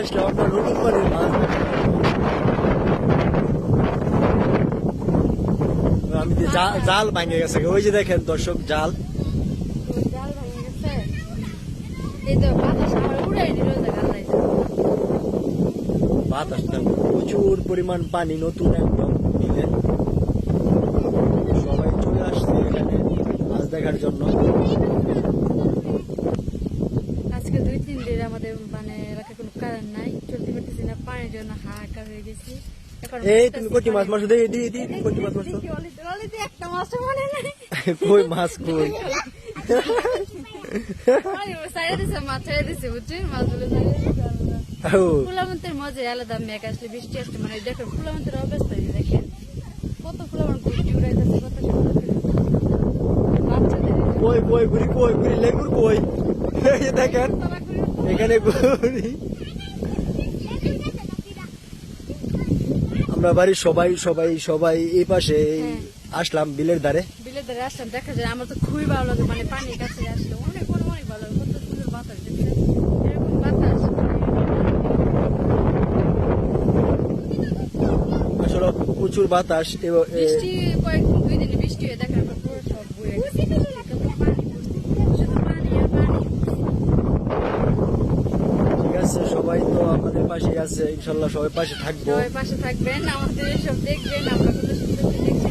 আসলে আপনার নতুন পানির মাছ আমি জাল ভাঙে গেছে ওই যে দেখেন দর্শক জাল জাল ভাঙে গেছে এই তো বাতাস আমার উড়াই দিল বাতাসটা প্রচুর পরিমাণ পানি নতুন একদম বিলে সবাই চলে আসছে এখানে মাছ দেখার জন্য আজকে 2-3 দিন আমাদের মানে এলাকায় কোনো কারেন্ট নাই চলতে পারতেছি না পানির জন্য হাহাকার হয়ে গেছি এই তুমি কটি মাছ মারছো দেখি দি কটি মাছ মারছো একটা মাছ মনে নাই কই মাছ কই সাইডে দিছে মাছ ছেড়ে দিছে বুঝছি মাছগুলো ফুলামন্তের মজা আলাদা মেঘ আসলে বৃষ্টি আসলে মানে দেখো ফুলামন্তের অবস্থা দেখেন কত ফুলামন্ত বৃষ্টি উড়াইতেছে কত কই কই ঘুরি কই ঘুরি লেগুর কই এই যে দেখেন এখানে ঘুরি আমরা বাড়ির সবাই সবাই সবাই এই পাশে আসলাম বিলের ধারে আসলাম দেখা যায় আমার তো খুবই ভালো লাগে মানে পানির কাছে আসলে অনেক অনেক ভালো লাগে কত সুন্দর বাতাস দেখছে এরকম বাতাস আসলে প্রচুর বাতাস বৃষ্টি কয়েকদিন 2 দিনে বৃষ্টি হয়ে দেখার পর পুরো সব বয়ে গেছে ঠিক আছে সবাই তো আমাদের পাশে আছে ইনশাল্লাহ সবাই পাশে থাকবো সবাই পাশে থাকবেন আমাদের সব দেখবেন আমরা কত সুন্দর দেখছি